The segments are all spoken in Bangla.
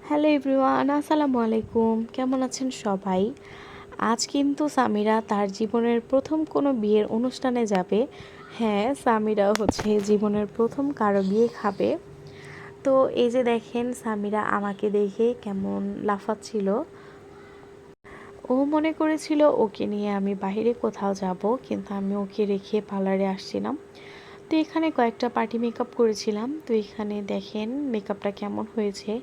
হ্যালো এভরিওয়ান, আসসালামু আলাইকুম। কেমন আছেন সবাই? আজ কিন্তু সামিরা তার জীবনের প্রথম কোনো বিয়ের অনুষ্ঠানে যাবে। হ্যাঁ, সামিরা হচ্ছে জীবনের প্রথম কারো বিয়ে খাবে। তো এই যে দেখেন, সামিরা আমাকে দেখে কেমন লাফাচ্ছিল। ও মনে করেছিল ওকে নিয়ে আমি বাইরে কোথাও যাব, কিন্তু আমি ওকে রেখে পার্লারে আসছিলাম। তো এখানে কয়েকটা পার্টি মেকআপ করেছিলাম। তো এখানে দেখেন মেকআপটা কেমন হয়েছে।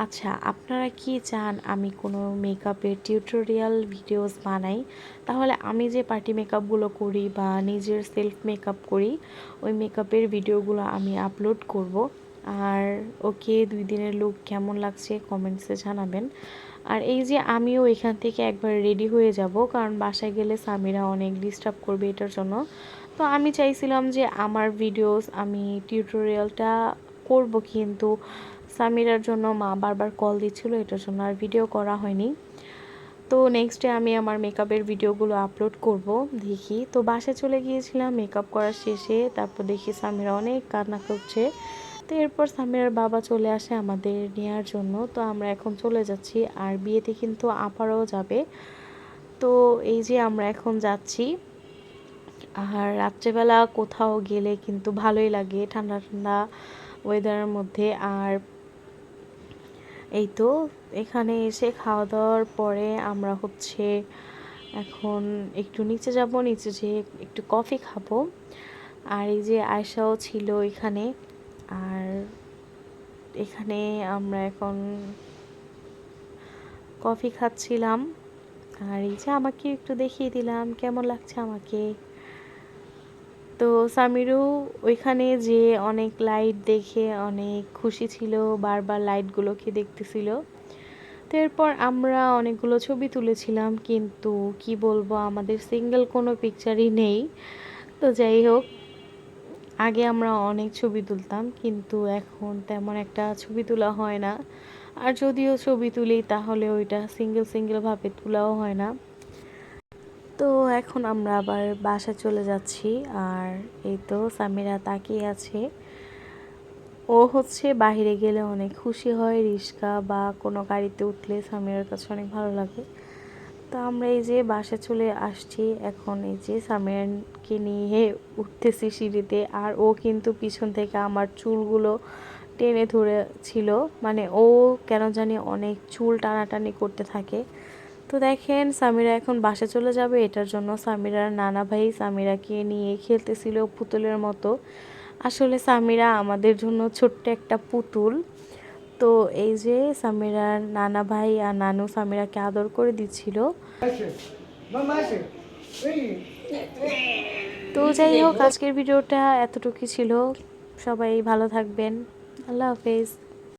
আচ্ছা, আপনারা কি চান আমি কোনো মেকআপের টিউটোরিয়াল ভিডিওস বানাই? তাহলে আমি যে পার্টি মেকআপগুলো করি বা নিজের সেলফ মেকআপ করি, ওই মেকআপের ভিডিওগুলো আমি আপলোড করব। আর ওকে 2 দিনের লুক কেমন লাগছে কমেন্টসে জানাবেন। আর এই যে আমিও এখান থেকে একবার রেডি হয়ে যাব, কারণ বাসায় গেলে সামিরা অনেক ডিস্টার্ব করবে এটার জন্য। তো আমি চাইছিলাম যে আমার ভিডিওস আমি টিউটোরিয়ালটা করব, কিন্তু সামিরার জন্য মা বারবার কল দিচ্ছিল, এটার জন্য আর ভিডিও করা হয়নি। তো নেক্সট ডে আমি আমার মেকআপের ভিডিওগুলো আপলোড করব দেখি। তো বাসায় চলে গিয়েছিলাম মেকআপ করার শেষে, তারপর দেখি সামিরা অনেক কান্না করছে। তো এরপর সামিরার বাবা চলে আসে আমাদের নেওয়ার জন্য। তো আমরা এখন চলে যাচ্ছি, আর বিয়েতে কিন্তু আপারও যাবে। তো এই যে আমরা এখন যাচ্ছি। আর রাত্রেবেলা কোথাও গেলে কিন্তু ভালোই লাগে, ঠান্ডা ঠান্ডা ওয়েদারের মধ্যে। আর এই তো এখানে এসে খাওয়া দাওয়ার পরে আমরা হচ্ছে এখন একটু নিচে যাব, নিচে যেয়ে একটু কফি খাবো। আর এই যে আয়শাও ছিল এখানে। আর এখানে আমরা এখন কফি খাচ্ছিলাম। আর এই যে আমাকে একটু দেখিয়ে দিলাম কেমন লাগছে আমাকে। তো সামিরও ওইখানে যে অনেক লাইট দেখে অনেক খুশি ছিল, বারবার লাইটগুলোকে দেখতেছিল। তো এরপর আমরা অনেকগুলো ছবি তুলেছিলাম, কিন্তু কি বলবো, আমাদের সিঙ্গেল কোনো পিকচারই নেই। তো যাই হোক, আগে আমরা অনেক ছবি তুলতাম, কিন্তু এখন তেমন একটা ছবি তোলা হয় না। আর যদিও ছবি তুলি তাহলে ওইটা সিঙ্গেল সিঙ্গেলভাবে তোলাও হয় না। তো এখন আমরা আবার বাসায় চলে যাচ্ছি। আর এই তো সামিরা তাকিয়ে আছে। ও হচ্ছে বাইরে গেলে অনেক খুশি হয়, রিক্সা বা কোনো গাড়িতে উঠলে সামিরার কাছে অনেক ভালো লাগে। তো আমরা এই যে বাসায় চলে আসছি, এখন এই যে সামিরাকে নিয়ে উঠতেছি সিঁড়িতে। আর ও কিন্তু পিছন থেকে আমার চুলগুলো টেনে ধরেছিল, মানে ও কেন জানি অনেক চুল টানাটানি করতে থাকে। তো দেখেন সামিরা এখন বাসায় চলে যাবে, এটার জন্য সামিরার নানা ভাই সামিরাকে নিয়ে খেলতেছিল পুতুলের মতো। আসলে সামিরা আমাদের জন্য ছোট্ট একটা পুতুল। তো এই যে সামিরার নানা ভাই আর নানু সামিরাকে আদর করে দিচ্ছিল। তো যাই হোক, আজকের ভিডিওটা এতটুকুই ছিল। সবাই ভালো থাকবেন। আল্লাহ হাফেজ।